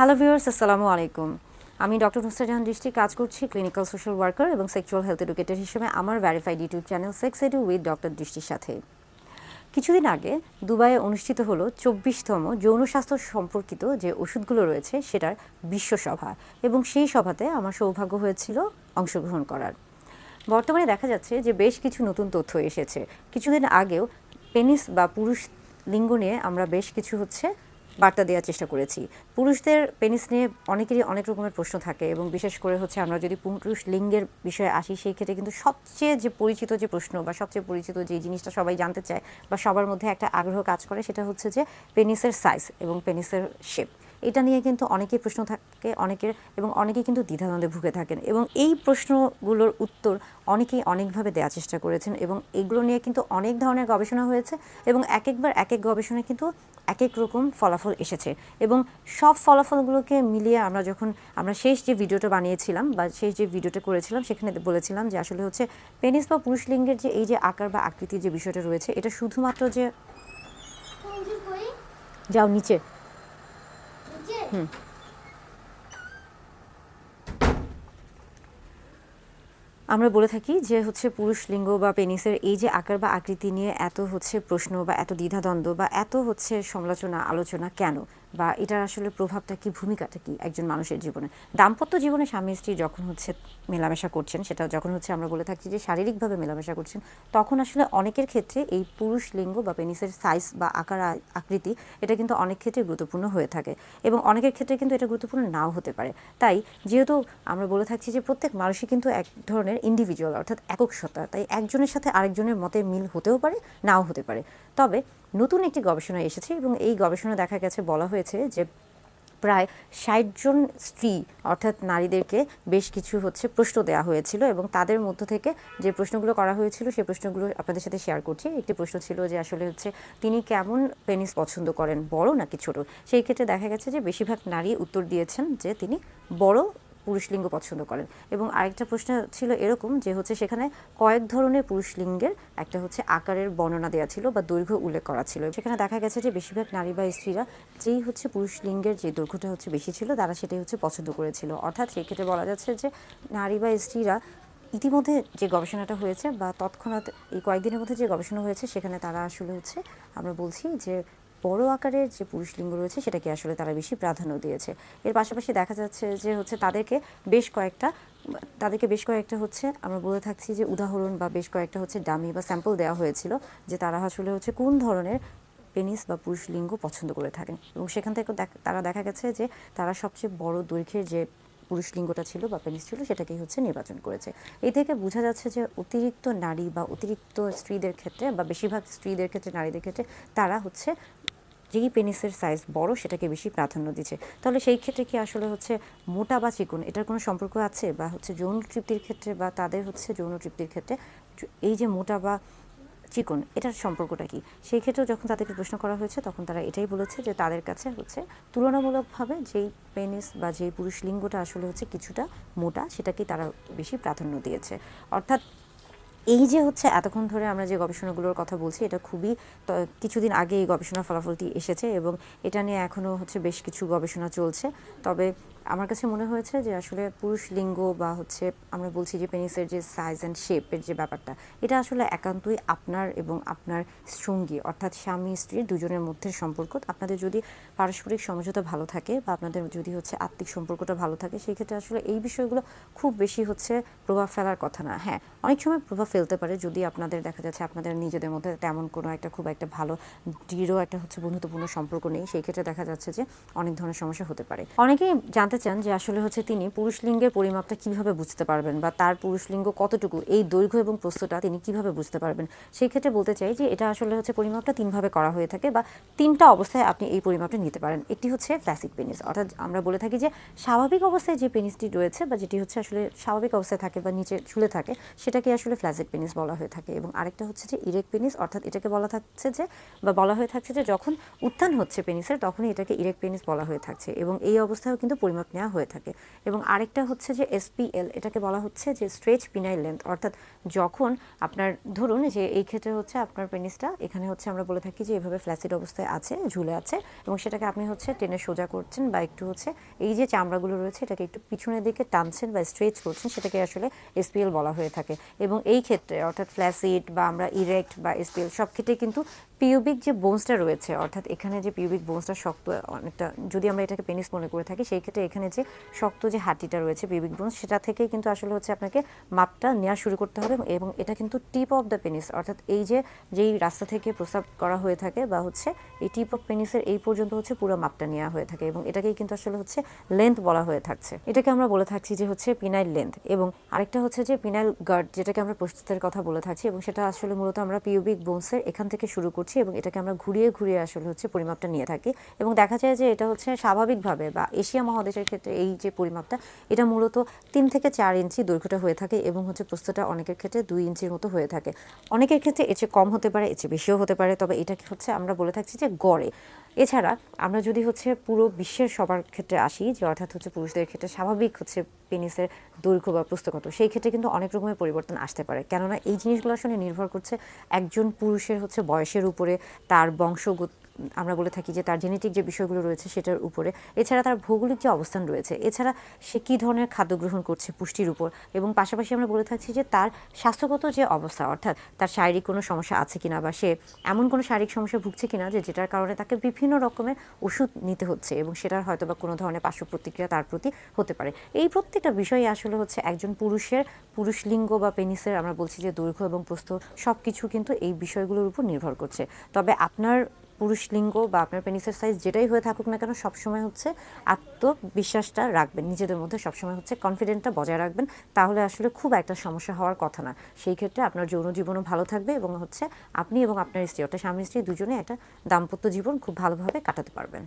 Hello viewers, আসসালামু আলাইকুম। আমি ডক্টর নুসরাত জাহান দৃষ্টি কাজ করছি ক্লিনিক্যাল সোশ্যাল ওয়ার্কার এবং সেক্সুয়াল হেলথ এডুকেটর হিসেবে আমার verified YouTube channel sex edu with doctor দৃষ্টির সাথে। কিছুদিন আগে দুবাইয়ে অনুষ্ঠিত হলো ২৪তম যৌন স্বাস্থ্য সম্পর্কিত যে ওষুধগুলো রয়েছে সেটার বিশ্বসভা, এবং সেই সভাতে আমার সৌভাগ্য হয়েছিল অংশগ্রহণ করার। বর্তমানে দেখা যাচ্ছে যে বেশ কিছু নতুন তথ্য এসেছে। কিছুদিন আগেও পেনিস বা পুরুষ লিঙ্গ নিয়ে আমরা বেশ কিছু বার্তা দেওয়ার চেষ্টা করেছি। পুরুষদের পেনিস নিয়ে অনেকেরই অনেক রকমের প্রশ্ন থাকে, এবং বিশেষ করে আমরা যদি পুরুষ লিঙ্গের বিষয়ে আসি, সেই ক্ষেত্রে কিন্তু সবচেয়ে যে পরিচিত যে প্রশ্ন বা সবচেয়ে পরিচিত যে জিনিসটা সবাই জানতে চায় বা সবার মধ্যে একটা আগ্রহ কাজ করে, সেটা হচ্ছে যে পেনিসের সাইজ এবং পেনিসের শেপ। এটা নিয়ে কিন্তু অনেকেই প্রশ্ন থাকে অনেকের, এবং অনেকেই কিন্তু দ্বিধাদ্বন্দ্বে ভুগে থাকেন, এবং এই প্রশ্নগুলোর উত্তর অনেকেই অনেকভাবে দেওয়ার চেষ্টা করেছেন, এবং এগুলো নিয়ে কিন্তু অনেক ধরনের গবেষণা হয়েছে, এবং এক একবার এক এক গবেষণায় কিন্তু এক এক রকম ফলাফল এসেছে। এবং সব ফলাফলগুলোকে মিলিয়ে আমরা শেষ যে ভিডিওটা বানিয়েছিলাম বা শেষ যে ভিডিওটা করেছিলাম, সেখানে বলেছিলাম যে আসলে পেনিস বা পুরুষ লিঙ্গের যে এই যে আকার বা আকৃতির যে বিষয়টা রয়েছে, এটা শুধুমাত্র যে যাও নিচে আমরা বলে থাকি যে পুরুষ লিঙ্গ বা পেনিসের এই যে আকার বা আকৃতি নিয়ে এত প্রশ্ন বা এত দ্বিধাদ্বন্দ্ব বা এত সমালোচনা আলোচনা কেন, বা এটার আসলে প্রভাবটা কি, ভূমিকাটা কি একজন মানুষের জীবনে। দাম্পত্য জীবনে স্বামী স্ত্রী যখন মেলামেশা করছেন, সেটা যখন আমরা বলে থাকি যে শারীরিকভাবে মেলামেশা করছেন, তখন আসলে অনেকের ক্ষেত্রে এই পুরুষ লিঙ্গ বা পেনিসের সাইজ বা আকার আকৃতি এটা কিন্তু অনেক ক্ষেত্রে গুরুত্বপূর্ণ হয়ে থাকে, এবং অনেকের ক্ষেত্রে কিন্তু এটা গুরুত্বপূর্ণ নাও হতে পারে। তাই যেহেতু আমরা বলে থাকছি যে প্রত্যেক মানুষই কিন্তু এক ধরনের ইন্ডিভিজুয়াল, অর্থাৎ একক সত্তা, তাই একজনের সাথে আরেকজনের মতে মিল হতেও পারে, নাও হতে পারে। তবে নতুন একটি গবেষণা এসেছে, এবং এই গবেষণা দেখা গেছে, বলা হয়েছে যে প্রায় ৬০ জন স্ত্রী অর্থাৎ নারীদেরকে বেশ কিছু প্রশ্ন দেওয়া হয়েছিল, এবং তাদের মধ্য থেকে যে প্রশ্নগুলো করা হয়েছিল সেই প্রশ্নগুলো আপনাদের সাথে শেয়ার করছি। একটি প্রশ্ন ছিল যে আসলে তিনি কেমন পেনিস পছন্দ করেন, বড় নাকি ছোট। সেই ক্ষেত্রে দেখা গেছে যে বেশিরভাগ নারী উত্তর দিয়েছেন যে তিনি বড় পুরুষ লিঙ্গ পছন্দ করেন। এবং আরেকটা প্রশ্ন ছিল এরকম যে সেখানে কয়েক ধরনের পুরুষ লিঙ্গের একটা আকারের বর্ণনা দেওয়া ছিল বা দৈর্ঘ্য উল্লেখ করা ছিল। সেখানে দেখা গেছে যে বেশিরভাগ নারী বা স্ত্রীরা যেই পুরুষ লিঙ্গের যে দৈর্ঘ্যটা বেশি ছিল, তারা সেটাই পছন্দ করেছিল। অর্থাৎ সেই ক্ষেত্রে বলা যাচ্ছে যে নারী বা স্ত্রীরা ইতিমধ্যে যে গবেষণাটা হয়েছে বা তৎক্ষণাৎ এই কয়েকদিনের মধ্যে যে গবেষণা হয়েছে, সেখানে তারা আসলে আমরা বলছি যে বড় আকারের যে পুরুষ লিঙ্গ রয়েছে সেটাকে আসলে তারা বেশি প্রাধান্য দিয়েছে। এর পাশাপাশি দেখা যাচ্ছে যে তাদেরকে বেশ কয়েকটা আমরা বলে থাকছি যে উদাহরণ বা বেশ কয়েকটা ডামি বা স্যাম্পল দেওয়া হয়েছিল, যে তারা আসলে কোন ধরনের পেনিস বা পুরুষ লিঙ্গ পছন্দ করে থাকেন, এবং সেখান থেকে তারা দেখা গেছে যে তারা সবচেয়ে বড় দৈর্ঘ্যের যে পুরুষ লিঙ্গটা ছিল বা পেনিস ছিল সেটাকেই নির্বাচন করেছে। এই থেকে বোঝা যাচ্ছে যে অতিরিক্ত নারী বা অতিরিক্ত স্ত্রীদের ক্ষেত্রে বা বেশিরভাগ স্ত্রীদের ক্ষেত্রে, নারীদের ক্ষেত্রে তারা যেই পেনিসের সাইজ বড় সেটাকে বেশি প্রাধান্য দিচ্ছে। তাহলে সেই ক্ষেত্রে কি আসলে মোটা বা চিকন এটার কোনো সম্পর্ক আছে, বা যৌন তৃপ্তির ক্ষেত্রে বা তাদের যৌন তৃপ্তির ক্ষেত্রে এই যে মোটা বা চিকন এটার সম্পর্কটা কি? সেই ক্ষেত্রেও যখন তাদেরকে প্রশ্ন করা হয়েছে, তখন তারা এটাই বলেছে যে তাদের কাছে তুলনামূলকভাবে যেই পেনিস বা যেই পুরুষ লিঙ্গটা আসলে কিছুটা মোটা, সেটাকেই তারা বেশি প্রাধান্য দিয়েছে। অর্থাৎ এই যে এতক্ষণ ধরে আমরা যে গবেষণাগুলোর কথা বলছি, এটা খুবই কিছুদিন আগে এই গবেষণার ফলাফলটি এসেছে, এবং এটা নিয়ে এখনও বেশ কিছু গবেষণা চলছে। তবে আমার কাছে মনে হয়েছে যে আসলে পুরুষ লিঙ্গ বা আমরা বলছি যে পেনিসের যে সাইজ অ্যান্ড শেপের যে ব্যাপারটা, এটা আসলে একান্তই আপনার এবং আপনার সঙ্গী অর্থাৎ স্বামী স্ত্রীর দুজনের মধ্যে সম্পর্ক। আপনাদের যদি পারস্পরিক সমঝোতা ভালো থাকে বা আপনাদের যদি আত্মিক সম্পর্কটা ভালো থাকে, সেই ক্ষেত্রে আসলে এই বিষয়গুলো খুব বেশি প্রভাব ফেলার কথা না। হ্যাঁ, অনেক সময় প্রভাব ফেলতে পারে যদি আপনাদের দেখা যাচ্ছে আপনাদের নিজেদের মধ্যে তেমন কোনো একটা খুব একটা ভালো দৃঢ় একটা বন্ধুত্বপূর্ণ সম্পর্ক নেই, সেই ক্ষেত্রে দেখা যাচ্ছে যে অনেক ধরনের সমস্যা হতে পারে। অনেকেই জানতে চান যে আসলে তিনি পুরুষ লিঙ্গের পরিমাপটা কিভাবে বুঝতে পারবেন, বা তার পুরুষ লিঙ্গ কতটুকু, এই দৈর্ঘ্য এবং প্রস্থটা তিনি কিভাবে বুঝতে পারবেন। সেই ক্ষেত্রে বলতে চাই যে এটা আসলে পরিমাপটা তিনভাবে করা হয়ে থাকে, বা তিনটা অবস্থায় আপনি এই পরিমাপটা নিতে পারেন। একটি ফ্ল্যাসিড পেনিস, অর্থাৎ আমরা বলে থাকি যে স্বাভাবিক অবস্থায় যে পেনিসটি রয়েছে বা যেটি আসলে স্বাভাবিক অবস্থায় থাকে বা নিচে ঝুলে থাকে, সেটাকে আসলে ফ্ল্যাসিড পেনিস বলা হয়ে থাকে। এবং আরেকটা যে ইরেক্ট পেনিস, অর্থাৎ এটাকে বলা হয়ে থাকছে যে যখন উত্থান হচ্ছে পেনিসের, তখনই এটাকে ইরেক্ট পেনিস বলা হয়ে থাকছে। এবং এই অবস্থায়ও কিন্তু পরিমাপটা নেওয়া হয়ে থাকে। এবং আরেকটা হচ্ছে যে SPL, এটাকে বলা হচ্ছে যে স্ট্রেচ পিনাইল লেন্থ, অর্থাৎ যখন আপনার ধরুন যে এই ক্ষেত্রে হচ্ছে আপনার পেনিসটা এখানে হচ্ছে আমরা বলে থাকি যে এভাবে ফ্ল্যাসিড অবস্থায় আছে, ঝুলে আছে, এবং সেটাকে আপনি হচ্ছে টেনে সোজা করছেন বা একটু হচ্ছে এই যে চামড়াগুলো রয়েছে এটাকে একটু পিছনের দিকে টানছেন বা স্ট্রেচ করছেন, সেটাকে আসলে SPL বলা হয়ে থাকে। এবং এই ক্ষেত্রে অর্থাৎ ফ্ল্যাসিড বা আমরা ইরেক্ট বা SPL সব ক্ষেত্রে কিন্তু পিউবিক যে বোনসটা রয়েছে, অর্থাৎ এখানে যে পিউবিক বোনসটা শক্ত অনেকটা, যদি আমরা এটাকে পেনিস মনে করে থাকি, সেই ক্ষেত্রে এখানে যে শক্ত যে হাঁটিটা রয়েছে পিউবিক বোনস, সেটা থেকেই কিন্তু আসলে হচ্ছে আপনাকে মাপটা নেওয়া শুরু করতে হবে। এবং এটা কিন্তু টিপ অফ দ্য পেনিস, অর্থাৎ এই যে যেই রাস্তা থেকে প্রস্রাব করা হয়ে থাকে বা হচ্ছে এই টিপ অফ পেনিসের এই পর্যন্ত হচ্ছে পুরো মাপটা নেওয়া হয়ে থাকে, এবং এটাকেই কিন্তু আসলে হচ্ছে লেন্থ বলা হয়ে থাকছে। এটাকে আমরা বলে থাকছি যে হচ্ছে পিনাইল লেন্থ। এবং আরেকটা হচ্ছে যে পিনাইল গার্ড, যেটাকে আমরা প্রস্তুতের কথা বলে থাকছি, এবং সেটা আসলে মূলত আমরা পিউবিক বোনসের এখান থেকে শুরু করছি এবং এটাকে আমরা ঘুরিয়ে ঘুরিয়ে আসলে হচ্ছে পরিমাপটা নিয়ে থাকি। এবং দেখা যায় যে এটা হচ্ছে স্বাভাবিকভাবে বা এশিয়া মহাদেশের ক্ষেত্রে এই যে পরিমাপটা, এটা মূলত 3 থেকে 4 ইঞ্চি দৈর্ঘ্যটা হয়ে থাকে এবং হচ্ছে প্রস্থটা অনেকের ক্ষেত্রে 2 ইঞ্চির মতো হয়ে থাকে। অনেকের ক্ষেত্রে এর চেয়ে কম হতে পারে, এর চেয়ে বেশিও হতে পারে, তবে এটা হচ্ছে আমরা বলে থাকছি যে গড়ে। এছাড়া আমরা যদি হচ্ছে পুরো বিশ্বের সবার ক্ষেত্রে আসি, যে অর্থাৎ হচ্ছে পুরুষদের ক্ষেত্রে স্বাভাবিক হচ্ছে পেনিসের দৈর্ঘ্য বা প্রস্থ কত, সেই ক্ষেত্রে কিন্তু অনেক রকমের পরিবর্তন আসতে পারে। কেননা এই জিনিসগুলো আসলে নির্ভর করছে একজন পুরুষের হচ্ছে বয়সের উপরে, তার বংশগত, আমরা বলে থাকি যে তার জেনেটিক যে বিষয়গুলো রয়েছে সেটার উপরে, এছাড়া তার ভৌগোলিক যে অবস্থান রয়েছে, এছাড়া সে কী ধরনের খাদ্য গ্রহণ করছে পুষ্টির উপর, এবং পাশাপাশি আমরা বলে থাকছি যে তার স্বাস্থ্যগত যে অবস্থা, অর্থাৎ তার শারীরিক কোনো সমস্যা আছে কিনা বা সে এমন কোনো শারীরিক সমস্যা ভুগছে কিনা যে যেটার কারণে তাকে বিভিন্ন রকমের ওষুধ নিতে হচ্ছে এবং সেটার হয়তো বা কোনো ধরনের পার্শ্ব প্রতিক্রিয়া তার প্রতি হতে পারে। এই প্রত্যেকটা বিষয়ে আসলে হচ্ছে একজন পুরুষের পুরুষলিঙ্গ বা পেনিসের আমরা বলছি যে দৈর্ঘ্য এবং প্রস্থ সব কিছু কিন্তু এই বিষয়গুলোর উপর নির্ভর করছে। তবে আপনার পুরুষ লিঙ্গ বা আপনার পেনিসের সাইজ যেটাই হয়ে থাকুক না কেন, সবসময় হচ্ছে আত্মবিশ্বাসটা রাখবেন, নিজেদের মধ্যে সবসময় হচ্ছে কনফিডেন্টটা বজায় রাখবেন, তাহলে আসলে খুব একটা সমস্যা হওয়ার কথা না। সেই ক্ষেত্রে আপনার যৌন জীবনও ভালো থাকবে এবং হচ্ছে আপনি এবং আপনার স্ত্রী, অর্থাৎ স্বামী স্ত্রী দুজনে একটা দাম্পত্য জীবন খুব ভালোভাবে কাটাতে পারবেন।